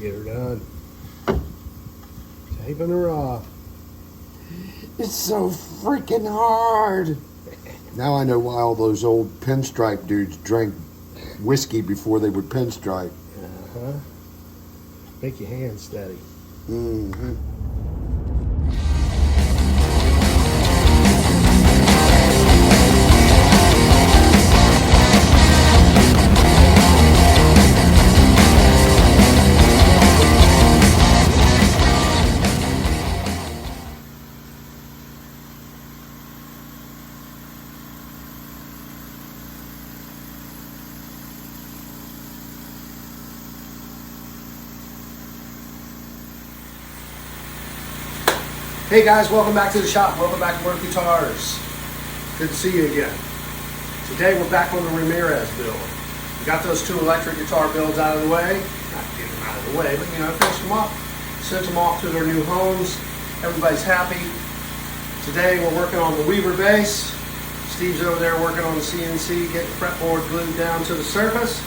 Get her done. Taping her off. It's so freaking hard. Now I know why all those old pinstripe dudes drank whiskey before they would pinstripe. Uh-huh. Make your hands steady. Mm-hmm. Hey guys, welcome back to the shop. Welcome back to Work Guitars. Good to see you again. Today we're back on the Ramirez build. We got those two electric guitar builds out of the way. Not getting them out of the way, but finished them up. Sent them off to their new homes. Everybody's happy. Today we're working on the Weaver bass. Steve's over there working on the CNC, getting the fretboard glued down to the surface.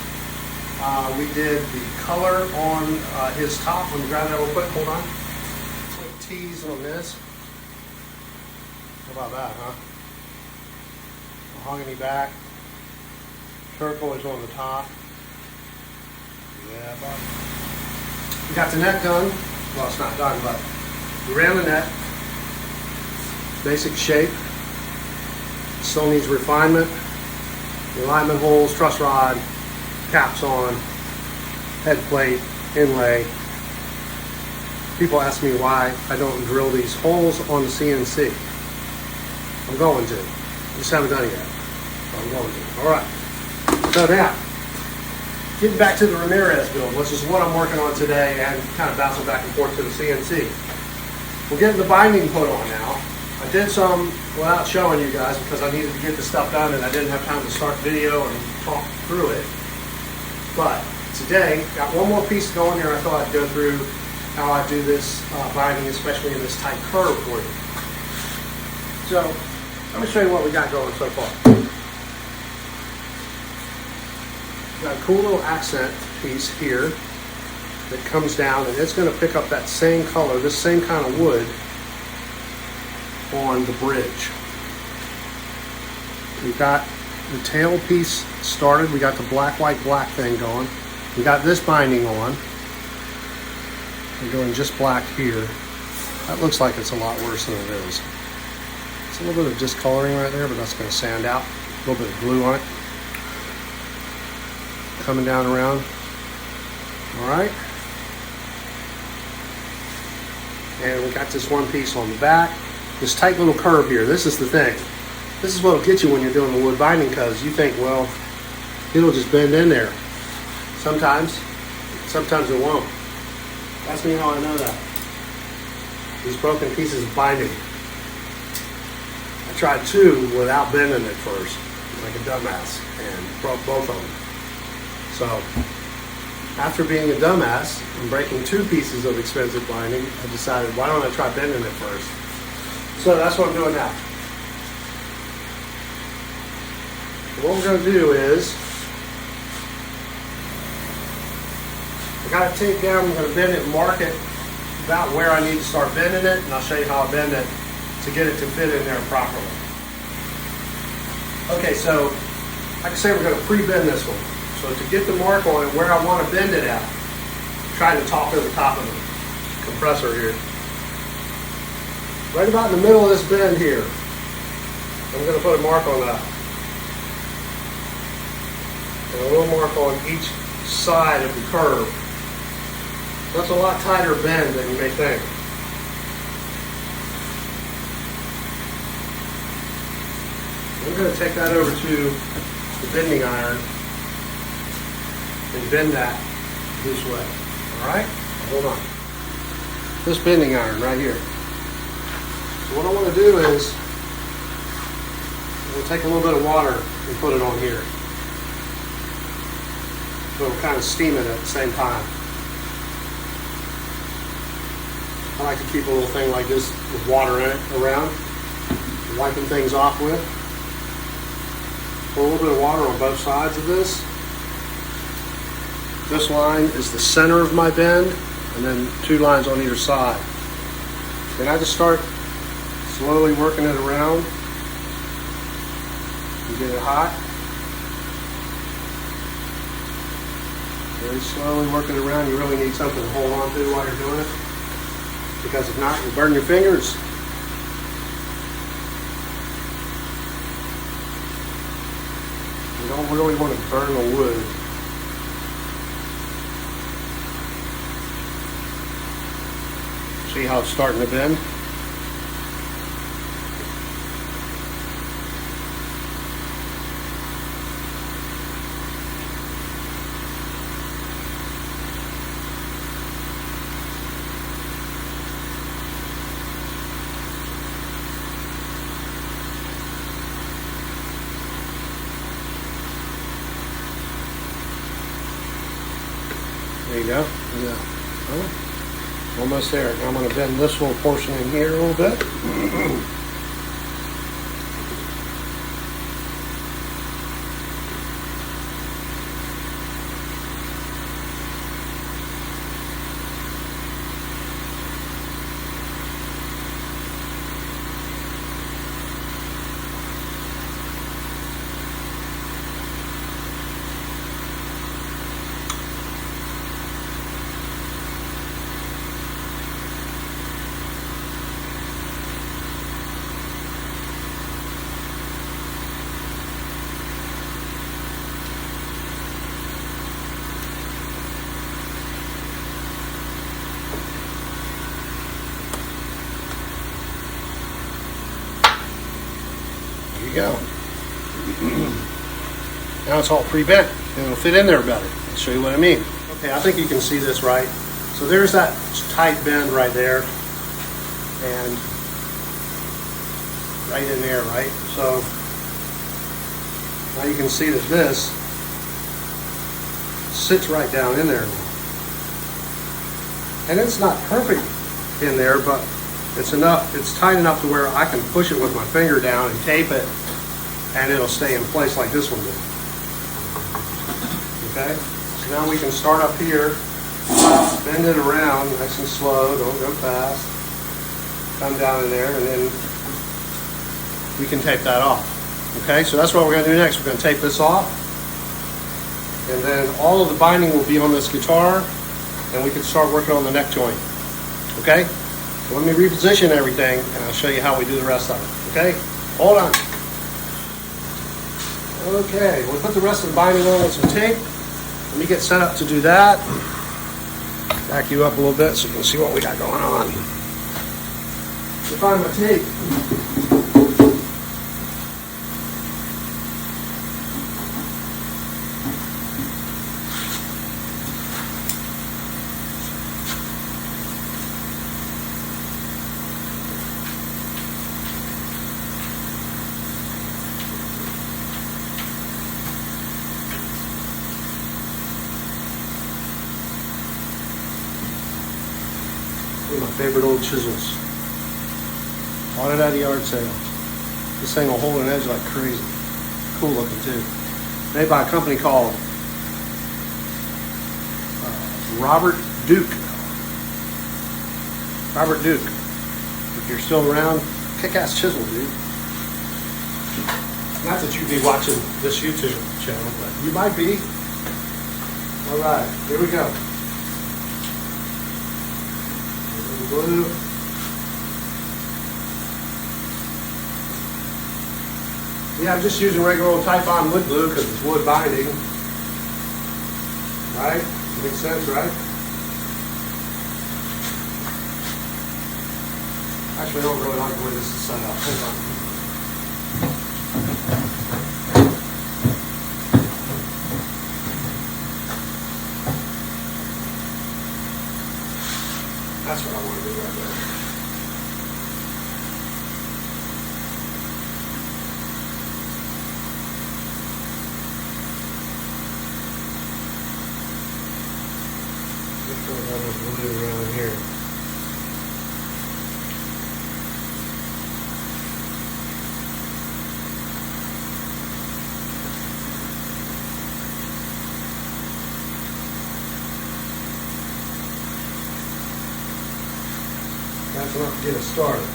We did the color on his top. Let me grab that real quick, hold on. Tees on this. How about that, huh? Mahogany back. Turquoise on the top. Yeah, buddy. We got the neck done. Well, it's not done, but we ran the neck. Basic shape. Still needs refinement. The alignment holes, truss rod, caps on, head plate, inlay. People ask me why I don't drill these holes on the CNC. I'm going to. Just haven't done it yet. I'm going to. Alright. So now, getting back to the Ramirez build, which is what I'm working on today and kind of bouncing back and forth to the CNC. We're getting the binding put on now. I did some without showing you guys because I needed to get the stuff done and I didn't have time to start video and talk through it. But today, got one more piece going here I thought I'd go through how I do this binding, especially in this tight curve for you. So, let me show you what we got going so far. We've got a cool little accent piece here that comes down and it's going to pick up that same color, this same kind of wood on the bridge. We've got the tail piece started, we got the black, white, black thing going. We got this binding on. We're doing just black here. That looks like it's a lot worse than it is. It's a little bit of discoloring right there, but that's going to sand out. A little bit of glue on it. Coming down around. Alright. And we got this one piece on the back. This tight little curve here. This is the thing. This is what will get you when you're doing the wood binding because you think, well, it'll just bend in there. Sometimes it won't. That's me how I know that. These broken pieces of binding. I tried two without bending it first, like a dumbass, and broke both of them. So, after being a dumbass and breaking two pieces of expensive binding, I decided, why don't I try bending it first? So that's what I'm doing now. What we're going to do is, I got it taped down, I'm going to bend it and mark it about where I need to start bending it, and I'll show you how I bend it to get it to fit in there properly. Okay, so like I say, we're going to pre-bend this one. So to get the mark on it where I want to bend it at, try to talk over the top of the compressor here. Right about in the middle of this bend here, I'm going to put a mark on that. And a little mark on each side of the curve. That's a lot tighter bend than you may think. I'm going to take that over to the bending iron and bend that this way. Alright? Hold on. This bending iron right here. So what I want to do is we'll take a little bit of water and put it on here. So it'll kind of steam it at the same time. I like to keep a little thing like this with water in it around, wiping things off with. Pour a little bit of water on both sides of this. This line is the center of my bend, and then 2 lines on either side. Then I just start slowly working it around and get it hot. Very slowly working it around. You really need something to hold on to while you're doing it, because if not, you'll burn your fingers. You don't really want to burn the wood. See how it's starting to bend? There you go. Yeah. Oh, almost there. Now I'm going to bend this little portion in here a little bit. There you go. Now it's all pre-bent and it'll fit in there better. I'll show you what I mean. Okay, I think you can see this right. So there's that tight bend right there and right in there, right? So now you can see that this sits right down in there now. And it's not perfect in there, but it's enough, it's tight enough to where I can push it with my finger down and tape it, and it'll stay in place like this one did. Okay, so now we can start up here, bend it around nice and slow, don't go fast, come down in there, and then we can tape that off. Okay, so that's what we're going to do next. We're going to tape this off, and then all of the binding will be on this guitar, and we can start working on the neck joint. Okay, so let me reposition everything, and I'll show you how we do the rest of it. Okay, hold on. Okay, we'll put the rest of the binding on with some tape. Let me get set up to do that. Back you up a little bit so you can see what we got going on. To find my tape. One of my favorite old chisels. Bought it at a yard sale. This thing will hold an edge like crazy. Cool looking too. Made by a company called Robert Duke. Robert Duke. If you're still around, kick-ass chisel, dude. Not that you'd be watching this YouTube channel, but you might be. All right, here we go. Glue. Yeah, I'm just using regular old Type-On wood glue because it's wood binding. Right? Makes sense, right? Actually, I don't really like the way this is set up. Hold on. That's what I want to do right there. Just put another glue around here. That's enough to get us started.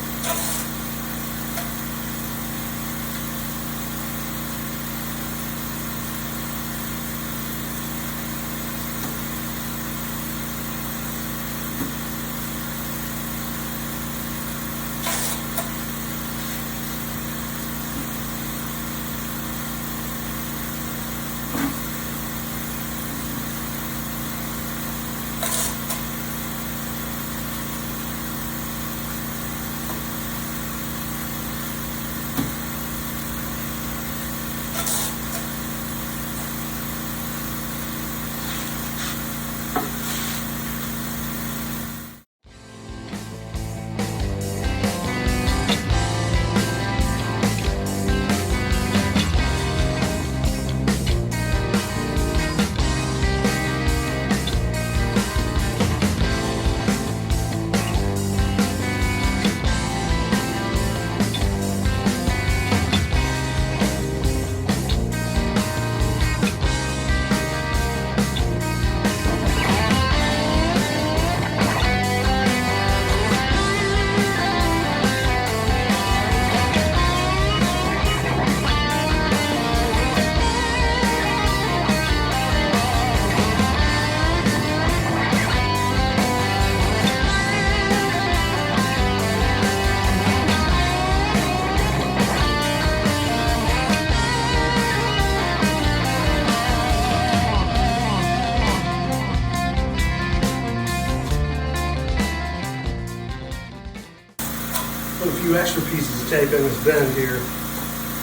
Put a few extra pieces of tape in this bend here.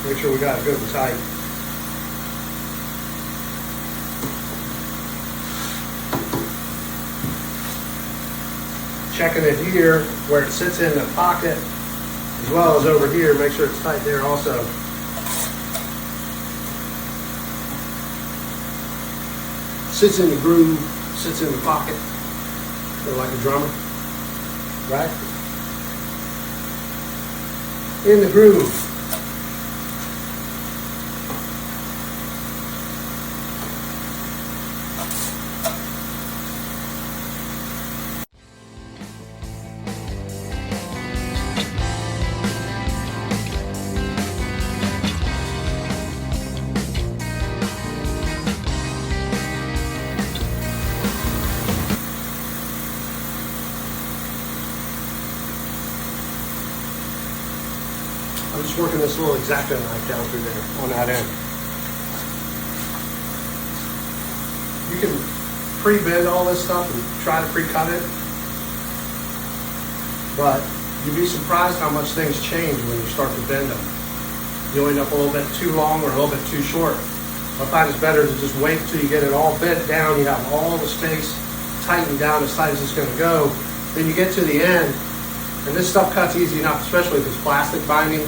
Make sure we got it good and tight. Checking it here where it sits in the pocket as well as over here. Make sure it's tight there also. Sits in the groove, sits in the pocket. Feel like a drummer, right? In the groove. I'm just working this little X-Acto knife down through there on that end. You can pre-bend all this stuff and try to pre-cut it, but you'd be surprised how much things change when you start to bend them. You'll end up a little bit too long or a little bit too short. I find it's better to just wait until you get it all bent down, you have all the space tightened down as tight as it's going to go. Then you get to the end, and this stuff cuts easy enough, especially if it's plastic binding.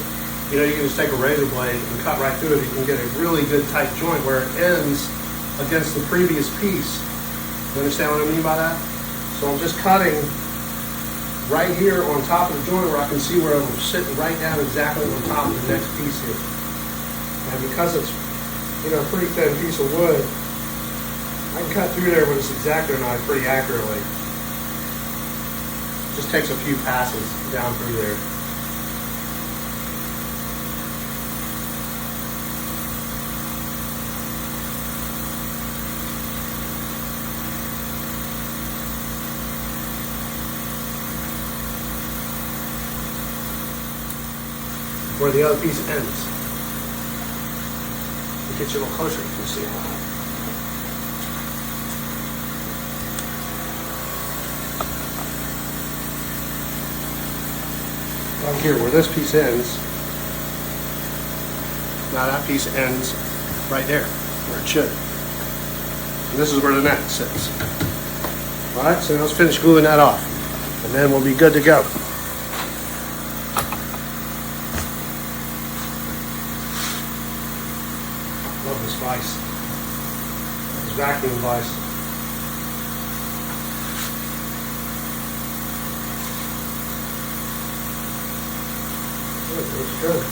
You know, you can just take a razor blade and cut right through it. You can get a really good tight joint where it ends against the previous piece. You understand what I mean by that? So I'm just cutting right here on top of the joint where I can see where it'll sit right down exactly on top of the next piece here. And because it's, you know, a pretty thin piece of wood, I can cut through there with this X-Acto knife pretty accurately. Just takes a few passes down through there. Where the other piece ends. We'll get you a little closer, you can see it. Right here, where this piece ends, now that piece ends right there, where it should. And this is where the neck sits. Alright, so now let's finish gluing that off, and then we'll be good to go. Love this vise. This vacuum vise. Good, looks good.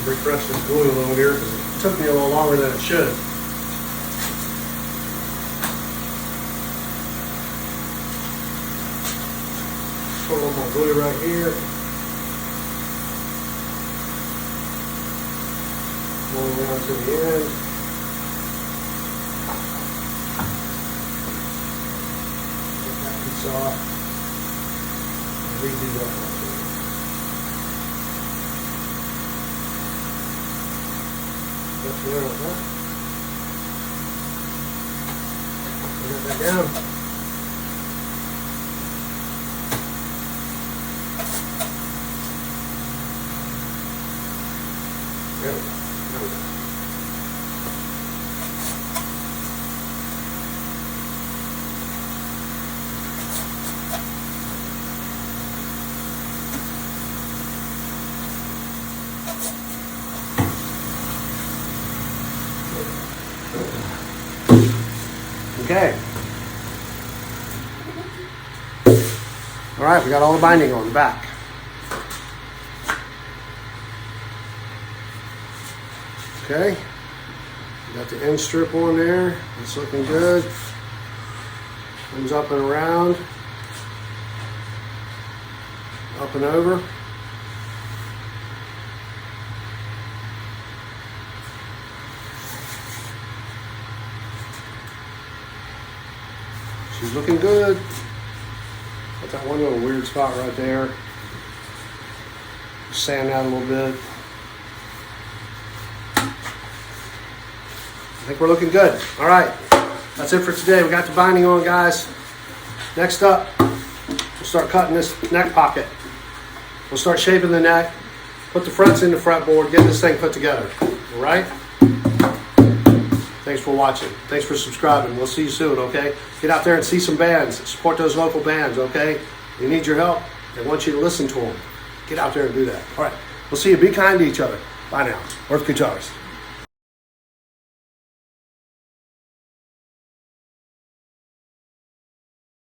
Refresh this glue a little here because it took me a little longer than it should. put a little more glue right here. Going around to the end. Get that piece off. And redo that one. That's there with that. Put that back down. There we go. There we go. Okay. All right, we got all the binding on the back. Okay. Got the end strip on there. It's looking good. Comes up and around. Up and over. She's looking good. Got that one little weird spot right there. Sand out a little bit. I think we're looking good. All right, that's it for today. We got the binding on, guys. Next up, we'll start cutting this neck pocket. We'll start shaping the neck, put the fronts in the fretboard, get this thing put together. All right? Thanks for watching. Thanks for subscribing. We'll see you soon, okay? Get out there and see some bands. Support those local bands, okay? They need your help. They want you to listen to them. Get out there and do that. All right. We'll see you. Be kind to each other. Bye now. Earth Guitars.